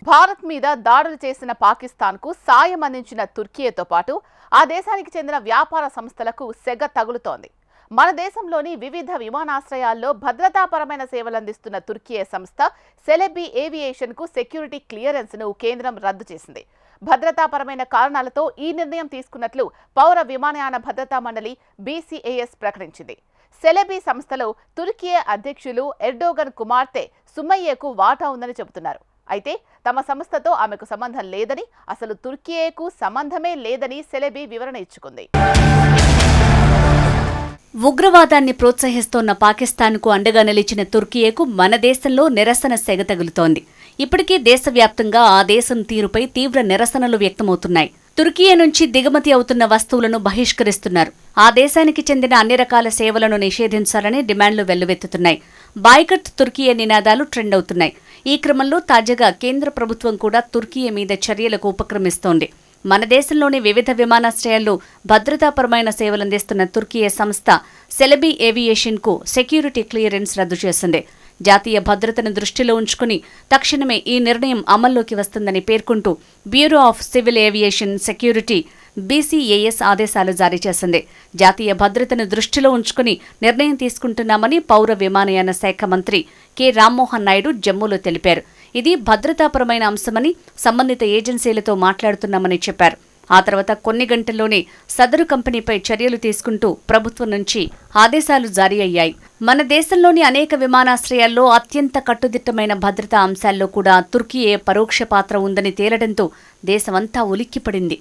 భారత్ మీద దాడులు చేసిన పాకిస్తాన్కు సాయం అందించిన తుర్కీతో పాటు ఆ దేశానికి చెందిన వ్యాపార సంస్థలకు సెగ తగులుతోంది. మన దేశంలోని వివిధ విమానాశ్రయాల్లో భద్రతాపరమైన సేవలందిస్తున్న తుర్కీ సంస్థ సెలెబీ ఏవియేషన్కు సెక్యూరిటీ క్లియరెన్స్ను కేంద్రం రద్దు చేసింది. భద్రతాపరమైన కారణాలతో ఈ నిర్ణయం తీసుకున్నట్లు పౌర విమానయాన భద్రతా మండలి BCAS ప్రకటించింది. సెలెబీ సంస్థలో తుర్కీ అధ్యక్షులు ఎర్డోగన్ కుమార్తె సుమయ్యకు వాటా ఉందని చెబుతున్నారు. అయితే తమ సంస్థతో ఆమెకు సంబంధం లేదని, అసలు తుర్కీకు సంబంధమే లేదని సెలెబీ వివరణ ఇచ్చుకుంది. ఉగ్రవాదాన్ని ప్రోత్సహిస్తోన్న పాకిస్తాన్కు అండగా నిలిచిన తుర్కీకు మన దేశంలో నిరసన సెగ తగులుతోంది. ఇప్పటికే దేశవ్యాప్తంగా ఆ దేశం తీరుపై తీవ్ర నిరసనలు వ్యక్తమవుతున్నాయి. తుర్కీ నుంచి దిగుమతి అవుతున్న వస్తువులను బహిష్కరిస్తున్నారు. ఆ దేశానికి చెందిన అన్ని రకాల సేవలను నిషేధించాలని డిమాండ్లు వెల్లువెత్తుతున్నాయి. బాయ్కట్ తుర్కీ నినాదాలు ట్రెండ్ అవుతున్నాయి. ఈ క్రమంలో తాజాగా కేంద్ర ప్రభుత్వం కూడా తుర్కీ మీద చర్యలకు ఉపక్రమిస్తోంది. మన దేశంలోని వివిధ విమానాశ్రయాల్లో భద్రతాపరమైన సేవలందిస్తున్న తుర్కీ సంస్థ సెలెబీ ఏవియేషన్కు సెక్యూరిటీ క్లియరెన్స్ రద్దు చేసింది. జాతీయ భద్రతను దృష్టిలో ఉంచుకుని తక్షణమే ఈ నిర్ణయం అమల్లోకి వస్తుందని పేర్కొంటూ bureau of civil aviation security BCAS ఆదేశాలు జారీ చేసింది. జాతీయ భద్రతను దృష్టిలో ఉంచుకుని నిర్ణయం తీసుకుంటున్నామని పౌర విమానయాన శాఖ మంత్రి కె రామ్మోహన్ నాయుడు జమ్మూలో తెలిపారు. ఇది భద్రతాపరమైన అంశమని సంబంధిత ఏజెన్సీలతో మాట్లాడుతున్నామని చెప్పారు. ఆ తర్వాత కొన్ని గంటల్లోనే సదరు కంపెనీపై చర్యలు తీసుకుంటూ ప్రభుత్వం నుంచి ఆదేశాలు జారీ అయ్యాయి. మన దేశంలోని అనేక విమానాశ్రయాల్లో అత్యంత కట్టుదిట్టమైన భద్రతా అంశాల్లో కూడా తుర్కీ పరోక్ష పాత్ర ఉందని తేలడంతో దేశమంతా ఉలిక్కిపడింది.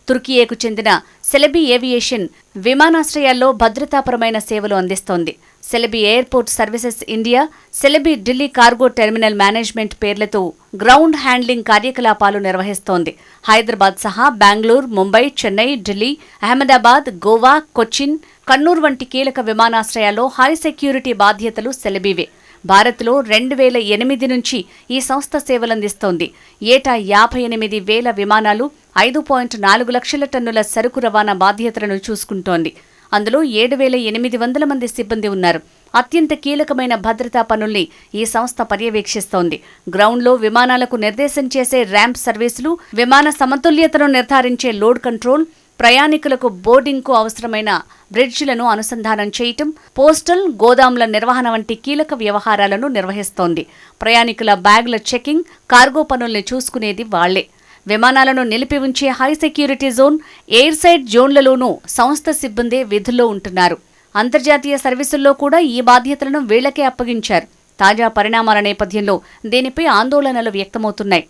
తుర్కీకు చెందిన సెలెబీ ఏవియేషన్ విమానాశ్రయాల్లో భద్రతాపరమైన సేవలు అందిస్తోంది. Celebi airport services India, Celebi Delhi cargo terminal management పేర్లతో గ్రౌండ్ హ్యాండ్లింగ్ కార్యకలాపాలు నిర్వహిస్తోంది. హైదరాబాద్ సహా బెంగళూరు, ముంబై, చెన్నై, ఢిల్లీ, అహ్మదాబాద్, గోవా, కొచ్చిన్, కన్నూర్ వంటి కీలక విమానాశ్రయాల్లో హై సెక్యూరిటీ బాధ్యతలు సెలెబీవే. భారత్లో 2008 నుంచి ఈ సంస్థ సేవలందిస్తోంది. ఏటా 58,000 విమానాలు, 5.4 లక్షల టన్నుల సరుకు రవాణా బాధ్యతలను చూసుకుంటోంది. అందులో 7,800 మంది సిబ్బంది ఉన్నారు. అత్యంత కీలకమైన భద్రతా పనుల్ని ఈ సంస్థ పర్యవేక్షిస్తోంది. గ్రౌండ్లో విమానాలకు నిర్దేశం చేసే ర్యాంప్ సర్వీసులు, విమాన సమతుల్యతను నిర్ధారించే లోడ్ కంట్రోల్, ప్రయాణికులకు బోర్డింగ్కు అవసరమైన బ్రిడ్జిలను అనుసంధానం చేయటం, పోస్టల్, గోదాముల నిర్వహణ వంటి కీలక వ్యవహారాలను నిర్వహిస్తోంది. ప్రయాణికుల బ్యాగుల చెకింగ్, కార్గో పనుల్ని చూసుకునేది వాళ్లే. విమానాలను నిలిపి ఉంచే high security zone, airside జోన్లలోనూ సంస్థ సిబ్బందే విధుల్లో ఉంటున్నారు. అంతర్జాతీయ సర్వీసుల్లో కూడా ఈ బాధ్యతలను వీళ్లకే అప్పగించారు. తాజా పరిణామాల నేపథ్యంలో దీనిపై ఆందోళనలు వ్యక్తమవుతున్నాయి.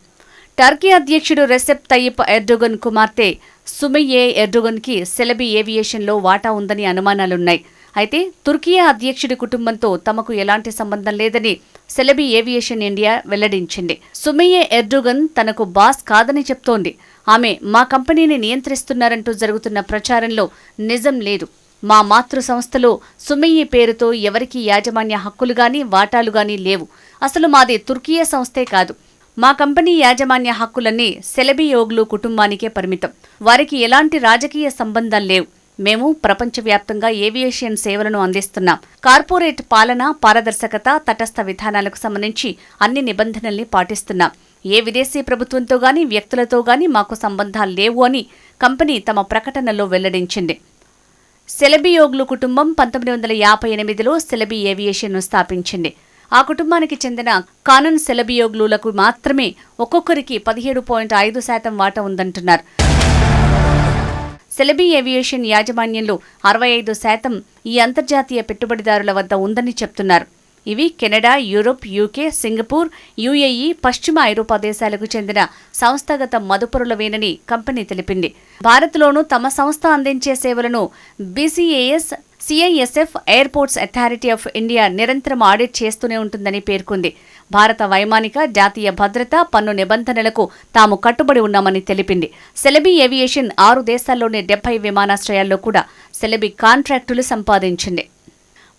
టర్కీ అధ్యక్షుడు రెసెప్ తయ్యిప్ ఎర్డోగన్ కుమార్తె సుమయ్యే ఎర్డోగన్కి సెలెబీ ఏవియేషన్లో వాటా ఉందని అనుమానాలున్నాయి. అయితే తుర్కీ అధ్యక్షుడి కుటుంబంతో తమకు ఎలాంటి సంబంధం లేదని సెలెబీ ఏవియేషన్ ఇండియా వెల్లడించింది. సుమయ్యే ఎర్డోగన్ తనకు బాస్ కాదని చెప్తోంది. ఆమె మా కంపెనీని నియంత్రిస్తున్నారంటూ జరుగుతున్న ప్రచారంలో నిజం లేదు. మా మాతృ సంస్థలో సుమయ్యే పేరుతో ఎవరికీ యాజమాన్య హక్కులుగాని వాటాలుగాని లేవు. అసలు మాది తుర్కీ సంస్థే కాదు. మా కంపెనీ యాజమాన్య హక్కులన్నీ సెలెబీ ఓగ్లు కుటుంబానికే పరిమితం. వారికి ఎలాంటి రాజకీయ సంబంధం లేవు. మేము ప్రపంచవ్యాప్తంగా ఏవియేషన్ సేవలను అందిస్తున్నాం. కార్పొరేట్ పాలన, పారదర్శకత, తటస్థ విధానాలకు సంబంధించి అన్ని నిబంధనల్ని పాటిస్తున్నాం. ఏ విదేశీ ప్రభుత్వంతో గాని, వ్యక్తులతో గాని మాకు సంబంధాలు లేవు అని కంపెనీ తమ ప్రకటనలో వెల్లడించింది. సెలెబీ ఓగ్లు కుటుంబం 1958లో సెలెబీ ఏవియేషన్ను స్థాపించింది. ఆ కుటుంబానికి చెందిన కానన్ సెలెబియోగ్లులకు మాత్రమే ఒక్కొక్కరికి 17.5% వాటా ఉందంటున్నారు. సెలెబీ ఏవియేషన్ యాజమాన్యంలో 65% ఈ అంతర్జాతీయ పెట్టుబడిదారుల వద్ద ఉందని చెప్తున్నారు. ఇవి Canada, Europe, UK, Singapore, UAE, పశ్చిమ ఐరోపా దేశాలకు చెందిన సంస్థాగత మదుపరులవేనని కంపెనీ తెలిపింది. భారత్లోనూ తమ సంస్థ అందించే సేవలను BCAS, CISF, airports authority of India నిరంతరం ఆడిట్ చేస్తూనే ఉంటుందని పేర్కొంది. భారత వైమానిక, జాతీయ భద్రత, పన్ను నిబంధనలకు తాము కట్టుబడి ఉన్నామని తెలిపింది. సెలెబీ ఏవియేషన్ 6 దేశాల్లోని 70 విమానాశ్రయాల్లో కూడా సెలెబీ కాంట్రాక్టులు సంపాదించింది.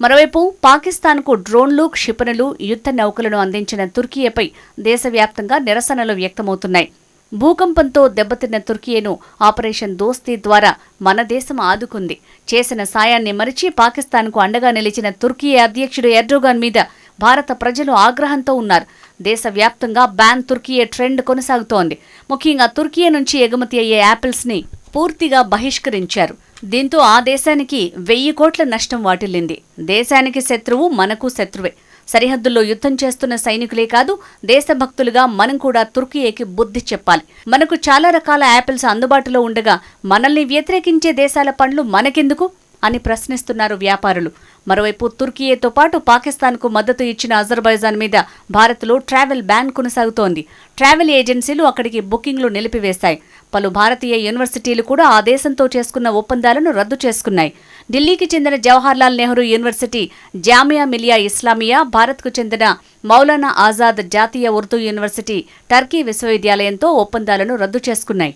మరోవైపు పాకిస్తాన్కు డ్రోన్లు, క్షిపణులు, యుద్ధ నౌకలను అందించిన తుర్కియేపై దేశవ్యాప్తంగా నిరసనలు వ్యక్తమవుతున్నాయి. భూకంపంతో దెబ్బతిన్న తుర్కియేను ఆపరేషన్ దోస్తీ ద్వారా మన దేశం ఆదుకుంది. చేసిన సాయాన్ని మరిచి పాకిస్తాన్కు అండగా నిలిచిన తుర్కియే అధ్యక్షుడు ఎర్డోగాన్ మీద భారత ప్రజలు ఆగ్రహంతో ఉన్నారు. దేశవ్యాప్తంగా బ్యాన్ తుర్కియే ట్రెండ్ కొనసాగుతోంది. ముఖ్యంగా తుర్కియే నుంచి ఎగుమతి అయ్యే యాపిల్స్ ని పూర్తిగా బహిష్కరించారు. దీంతో ఆ దేశానికి 1000 కోట్ల నష్టం వాటిల్లింది. దేశానికి శత్రువు మనకు శత్రువే. సరిహద్దుల్లో యుద్ధం చేస్తున్న సైనికులే కాదు, దేశభక్తులుగా మనం కూడా తుర్కియేకి బుద్ధి చెప్పాలి. మనకు చాలా రకాల యాపిల్స్ అందుబాటులో ఉండగా మనల్ని వ్యతిరేకించే దేశాల పండ్లు మనకెందుకు అని ప్రశ్నిస్తున్నారు వ్యాపారులు. మరోవైపు తుర్కియేతో పాటు పాకిస్తాన్కు మద్దతు ఇచ్చిన అజర్బైజాన్ మీద భారత్లో ట్రావెల్ బ్యాన్ కొనసాగుతోంది. ట్రావెల్ ఏజెన్సీలు అక్కడికి బుకింగ్లు నిలిపివేశాయి. పలు భారతీయ యూనివర్సిటీలు కూడా ఆ దేశంతో చేసుకున్న ఒప్పందాలను రద్దు చేసుకున్నాయి. ఢిల్లీకి చెందిన జవహర్లాల్ నెహ్రూ యూనివర్సిటీ, జామియా మిలియా ఇస్లామియా, భారత్కు చెందిన మౌలానా ఆజాద్ జాతీయ ఉర్దూ యూనివర్సిటీ, టర్కీ విశ్వవిద్యాలయంతో ఒప్పందాలను రద్దు చేసుకున్నాయి.